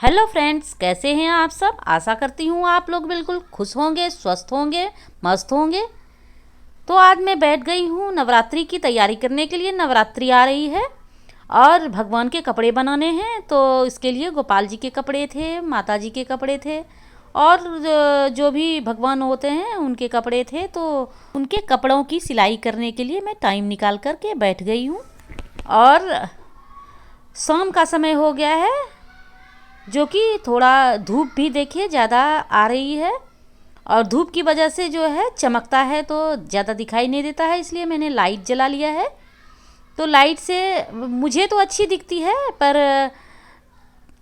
Hello friends, कैसे हैं आप सब। आशा करती हूँ आप लोग बिल्कुल खुश होंगे, स्वस्थ होंगे, मस्त होंगे। तो आज मैं बैठ गई हूँ नवरात्रि की तैयारी करने के लिए। नवरात्रि आ रही है और भगवान के कपड़े बनाने हैं। तो इसके लिए गोपाल जी के कपड़े थे, माता जी के कपड़े थे और जो भी भगवान होते हैं उनके कपड़े थे। तो उनके कपड़ों की सिलाई करने के लिए मैं टाइम निकाल कर के बैठ गई हूँ। और शाम का समय हो गया है, जो कि थोड़ा धूप भी देखिए ज़्यादा आ रही है और धूप की वजह से जो है चमकता है तो ज़्यादा दिखाई नहीं देता है, इसलिए मैंने लाइट जला लिया है। तो लाइट से मुझे तो अच्छी दिखती है, पर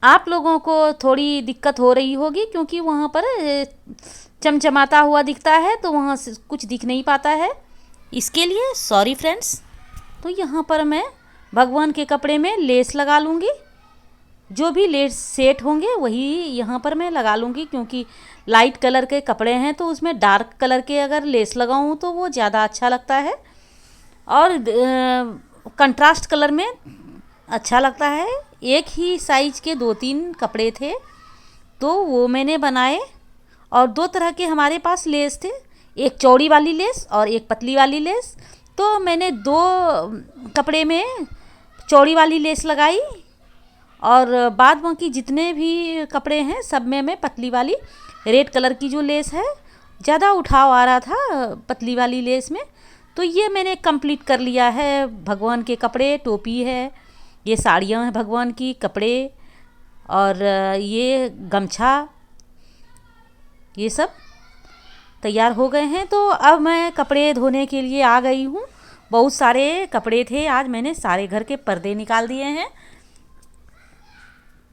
आप लोगों को थोड़ी दिक्कत हो रही होगी क्योंकि वहाँ पर चमचमाता हुआ दिखता है तो वहाँ से कुछ दिख नहीं पाता है। इसके लिए सॉरी फ्रेंड्स। तो यहाँ पर मैं भगवान के कपड़े में लेस लगा लूँगी। जो भी लेस सेट होंगे वही यहाँ पर मैं लगा लूँगी, क्योंकि लाइट कलर के कपड़े हैं तो उसमें डार्क कलर के अगर लेस लगाऊँ तो वो ज़्यादा अच्छा लगता है और कंट्रास्ट कलर में अच्छा लगता है। एक ही साइज के 2-3 कपड़े थे तो वो मैंने बनाए और दो तरह के हमारे पास लेस थे, एक चौड़ी वाली लेस और एक पतली वाली लेस। तो मैंने दो कपड़े में चौड़ी वाली लेस लगाई और बाद बाकी जितने भी कपड़े हैं सब में मैं पतली वाली रेड कलर की जो लेस है, ज़्यादा उठाव आ रहा था पतली वाली लेस में, तो ये मैंने कंप्लीट कर लिया है। भगवान के कपड़े, टोपी है, ये साड़ियाँ हैं भगवान की, कपड़े और ये गमछा, ये सब तैयार हो गए हैं। तो अब मैं कपड़े धोने के लिए आ गई हूँ। बहुत सारे कपड़े थे, आज मैंने सारे घर के पर्दे निकाल दिए हैं।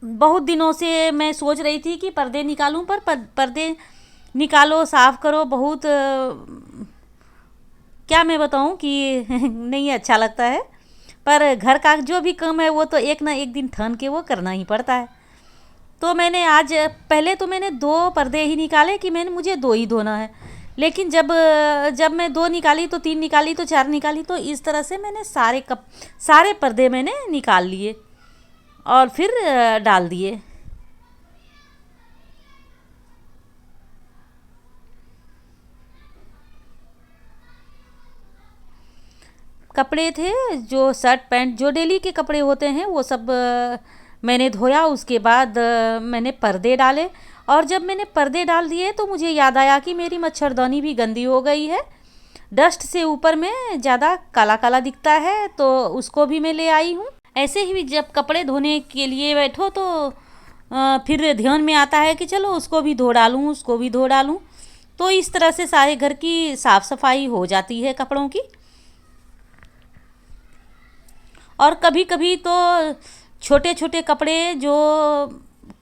बहुत दिनों से मैं सोच रही थी कि पर्दे निकालूं, पर पर्दे निकालो, साफ़ करो, बहुत क्या मैं बताऊं कि नहीं अच्छा लगता है। पर घर का जो भी काम है वो तो एक ना एक दिन ठान के वो करना ही पड़ता है। तो मैंने आज पहले तो मैंने 2 पर्दे ही निकाले कि मैंने मुझे 2 ही धोना है, लेकिन जब जब मैं 2 निकाली तो 3 निकाली तो 4 निकाली, तो इस तरह से मैंने सारे पर्दे मैंने निकाल लिए और फिर डाल दिए। कपड़े थे जो शर्ट पैंट जो डेली के कपड़े होते हैं वो सब मैंने धोया। उसके बाद मैंने पर्दे डाले और जब मैंने पर्दे डाल दिए तो मुझे याद आया कि मेरी मच्छरदानी भी गंदी हो गई है। डस्ट से ऊपर में ज़्यादा काला काला दिखता है तो उसको भी मैं ले आई हूँ। ऐसे ही जब कपड़े धोने के लिए बैठो तो फिर ध्यान में आता है कि चलो उसको भी धो डालूँ, उसको भी धो डालूँ। तो इस तरह से सारे घर की साफ़ सफाई हो जाती है कपड़ों की। और कभी कभी तो छोटे छोटे कपड़े जो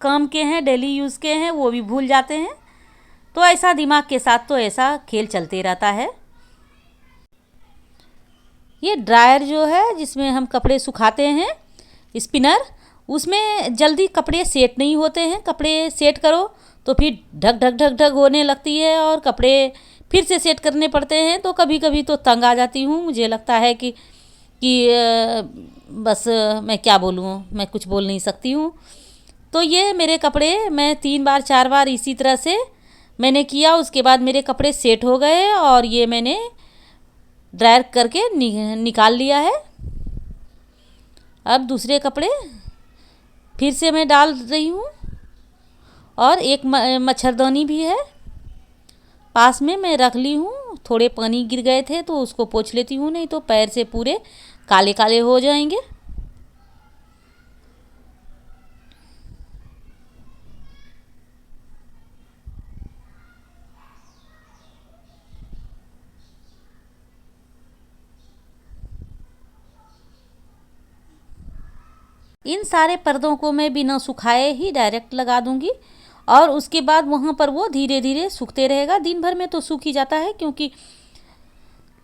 काम के हैं, डेली यूज़ के हैं, वो भी भूल जाते हैं। तो ऐसा दिमाग के साथ तो ऐसा खेल चलते रहता है। ये ड्रायर जो है जिसमें हम कपड़े सुखाते हैं, स्पिनर, उसमें जल्दी कपड़े सेट नहीं होते हैं। कपड़े सेट करो तो फिर ढक ढक ढक ढक होने लगती है और कपड़े फिर से सेट करने पड़ते हैं। तो कभी कभी तो तंग आ जाती हूँ, मुझे लगता है कि बस मैं क्या बोलूँ, मैं कुछ बोल नहीं सकती हूँ। तो ये मेरे कपड़े मैं 3 बार 4 बार इसी तरह से मैंने किया। उसके बाद मेरे कपड़े सेट हो गए और ये मैंने ड्रायर करके निकाल लिया है। अब दूसरे कपड़े फिर से मैं डाल रही हूँ और एक मच्छरदानी भी है पास में, मैं रख ली हूँ। थोड़े पानी गिर गए थे तो उसको पोंछ लेती हूँ, नहीं तो पैर से पूरे काले काले हो जाएंगे। इन सारे पर्दों को मैं बिना सुखाए ही डायरेक्ट लगा दूंगी और उसके बाद वहाँ पर वो धीरे धीरे सूखते रहेगा। दिन भर में तो सूख ही जाता है, क्योंकि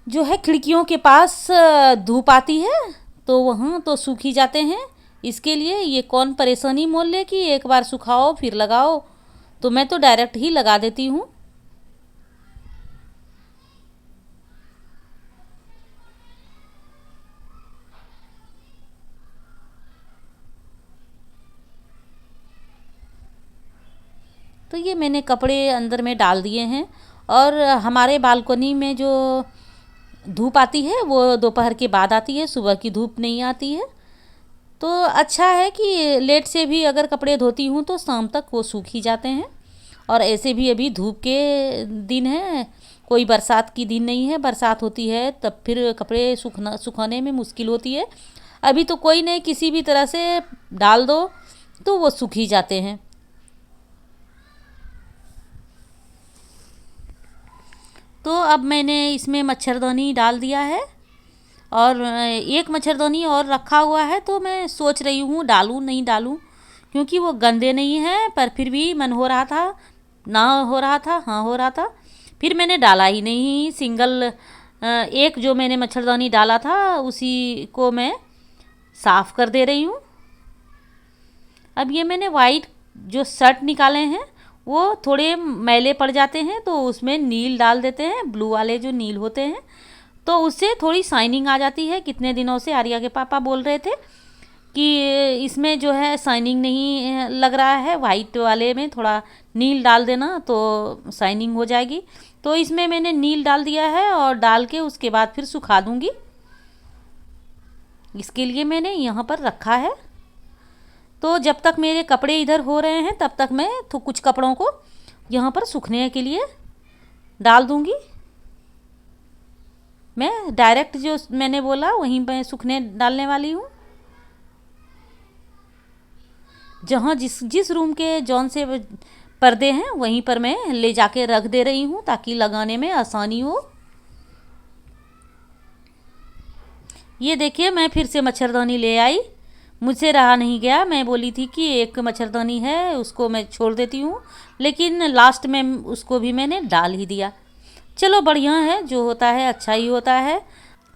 जो है खिड़कियों के पास धूप आती है तो वहाँ तो सूख ही जाते हैं। इसके लिए ये कौन परेशानी मोल ले कि एक बार सुखाओ फिर लगाओ, तो मैं तो डायरेक्ट ही लगा देती हूँ। तो ये मैंने कपड़े अंदर में डाल दिए हैं। और हमारे बालकनी में जो धूप आती है वो दोपहर के बाद आती है, सुबह की धूप नहीं आती है। तो अच्छा है कि लेट से भी अगर कपड़े धोती हूँ तो शाम तक वो सूख ही जाते हैं। और ऐसे भी अभी धूप के दिन है, कोई बरसात की दिन नहीं है। बरसात होती है तब फिर कपड़े सुखाने में मुश्किल होती है। अभी तो कोई नहीं, किसी भी तरह से डाल दो तो वो सूख ही जाते हैं। तो अब मैंने इसमें मच्छरदानी डाल दिया है और एक मच्छरदानी और रखा हुआ है। तो मैं सोच रही हूँ डालूँ नहीं डालूँ, क्योंकि वो गंदे नहीं हैं, पर फिर भी मन हो रहा था, ना हो रहा था, हाँ हो रहा था। फिर मैंने डाला ही नहीं। सिंगल एक जो मैंने मच्छरदानी डाला था उसी को मैं साफ़ कर दे रही हूँ। अब ये मैंने वाइट जो शर्ट निकाले हैं वो थोड़े मैले पड़ जाते हैं, तो उसमें नील डाल देते हैं, ब्लू वाले जो नील होते हैं, तो उससे थोड़ी शाइनिंग आ जाती है। कितने दिनों से आर्या के पापा बोल रहे थे कि इसमें जो है शाइनिंग नहीं लग रहा है, वाइट वाले में थोड़ा नील डाल देना तो शाइनिंग हो जाएगी। तो इसमें मैंने नील डाल दिया है और डाल के उसके बाद फिर सुखा दूँगी। इसके लिए मैंने यहाँ पर रखा है। तो जब तक मेरे कपड़े इधर हो रहे हैं तब तक मैं तो कुछ कपड़ों को यहाँ पर सूखने के लिए डाल दूँगी। मैं डायरेक्ट जो मैंने बोला वहीं पे सूखने डालने वाली हूँ। जहाँ जिस रूम के जौन से पर्दे हैं वहीं पर मैं ले जाके रख दे रही हूँ ताकि लगाने में आसानी हो। ये देखिए मैं फिर से मच्छरदानी ले आई, मुझसे रहा नहीं गया। मैं बोली थी कि एक मच्छरदानी है उसको मैं छोड़ देती हूँ, लेकिन लास्ट में उसको भी मैंने डाल ही दिया। चलो बढ़िया है, जो होता है अच्छा ही होता है।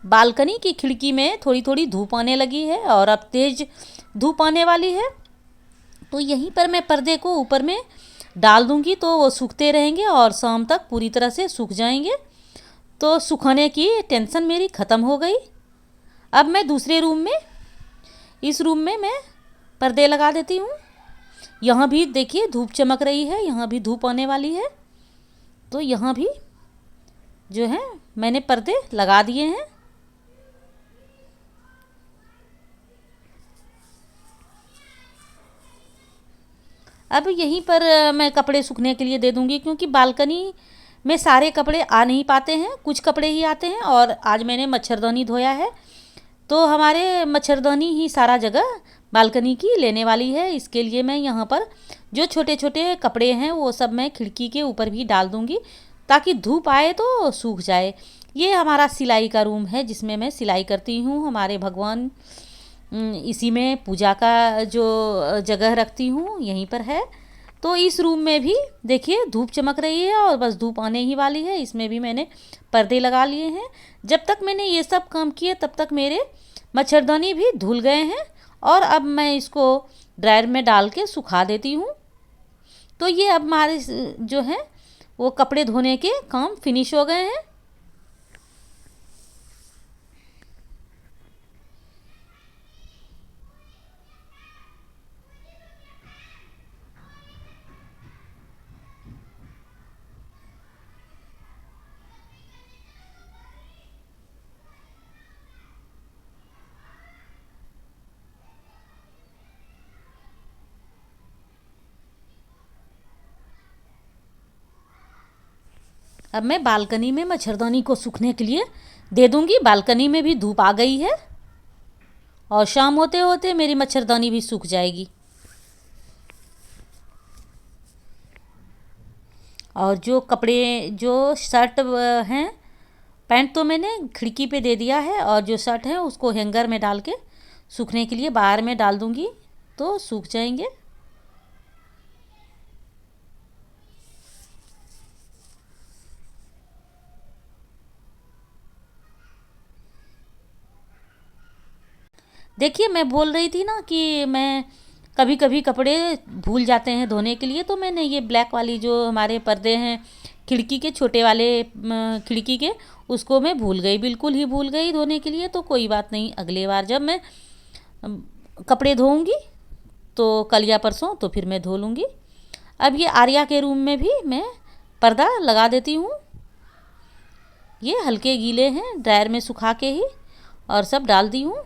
बालकनी की खिड़की में थोड़ी थोड़ी धूप आने लगी है और अब तेज़ धूप आने वाली है। तो यहीं पर मैं पर्दे को ऊपर में डाल दूँगी तो वो सूखते रहेंगे और शाम तक पूरी तरह से सूख जाएंगे। तो सुखाने की टेंशन मेरी ख़त्म हो गई। अब मैं दूसरे रूम में, इस रूम में मैं पर्दे लगा देती हूँ। यहाँ भी देखिए धूप चमक रही है, यहाँ भी धूप आने वाली है। तो यहाँ भी जो है मैंने पर्दे लगा दिए हैं। अब यहीं पर मैं कपड़े सूखने के लिए दे दूँगी, क्योंकि बालकनी में सारे कपड़े आ नहीं पाते हैं, कुछ कपड़े ही आते हैं। और आज मैंने मच्छरदानी धोया है तो हमारे मच्छरदानी ही सारा जगह बालकनी की लेने वाली है। इसके लिए मैं यहाँ पर जो छोटे छोटे कपड़े हैं वो सब मैं खिड़की के ऊपर भी डाल दूँगी ताकि धूप आए तो सूख जाए। ये हमारा सिलाई का रूम है जिसमें मैं सिलाई करती हूँ। हमारे भगवान इसी में पूजा का जो जगह रखती हूँ यहीं पर है। तो इस रूम में भी देखिए धूप चमक रही है और बस धूप आने ही वाली है। इसमें भी मैंने पर्दे लगा लिए हैं। जब तक मैंने ये सब काम किए तब तक मेरे मच्छरदानी भी धुल गए हैं और अब मैं इसको ड्रायर में डाल के सुखा देती हूँ। तो ये अब हमारे जो है वो कपड़े धोने के काम फिनिश हो गए हैं। अब मैं बालकनी में मच्छरदानी को सूखने के लिए दे दूँगी। बालकनी में भी धूप आ गई है और शाम होते होते मेरी मच्छरदानी भी सूख जाएगी। और जो कपड़े जो शर्ट हैं, पैंट तो मैंने खिड़की पे दे दिया है और जो शर्ट है उसको हैंगर में डाल के सूखने के लिए बाहर में डाल दूँगी तो सूख जाएंगे। देखिए मैं बोल रही थी ना कि मैं कभी कभी कपड़े भूल जाते हैं धोने के लिए, तो मैंने ये ब्लैक वाली जो हमारे पर्दे हैं खिड़की के छोटे वाले खिड़की के, उसको मैं भूल गई, बिल्कुल ही भूल गई धोने के लिए। तो कोई बात नहीं, अगले बार जब मैं कपड़े धोऊंगी तो कल या परसों तो फिर मैं धो लूँगी। अब ये आर्या के रूम में भी मैं पर्दा लगा देती हूँ। ये हल्के गीले हैं, ड्रायर में सुखा के ही और सब डाल दी हूँ।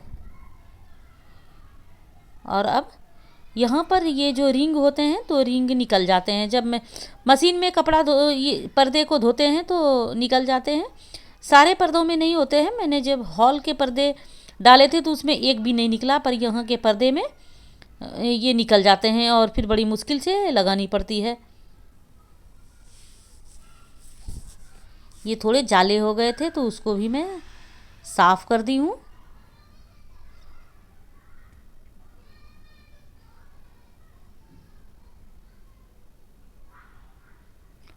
और अब यहाँ पर ये जो रिंग होते हैं तो रिंग निकल जाते हैं। जब मैं मशीन में कपड़ा ये पर्दे को धोते हैं तो निकल जाते हैं। सारे पर्दों में नहीं होते हैं। मैंने जब हॉल के पर्दे डाले थे तो उसमें एक भी नहीं निकला, पर यहाँ के पर्दे में ये निकल जाते हैं और फिर बड़ी मुश्किल से लगानी पड़ती है। ये थोड़े जाले हो गए थे तो उसको भी मैं साफ़ कर दी हूँ।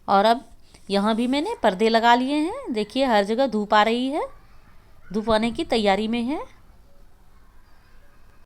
और अब यहाँ भी मैंने पर्दे लगा लिए हैं। देखिए हर जगह धूप आ रही है, धूप आने की तैयारी में है।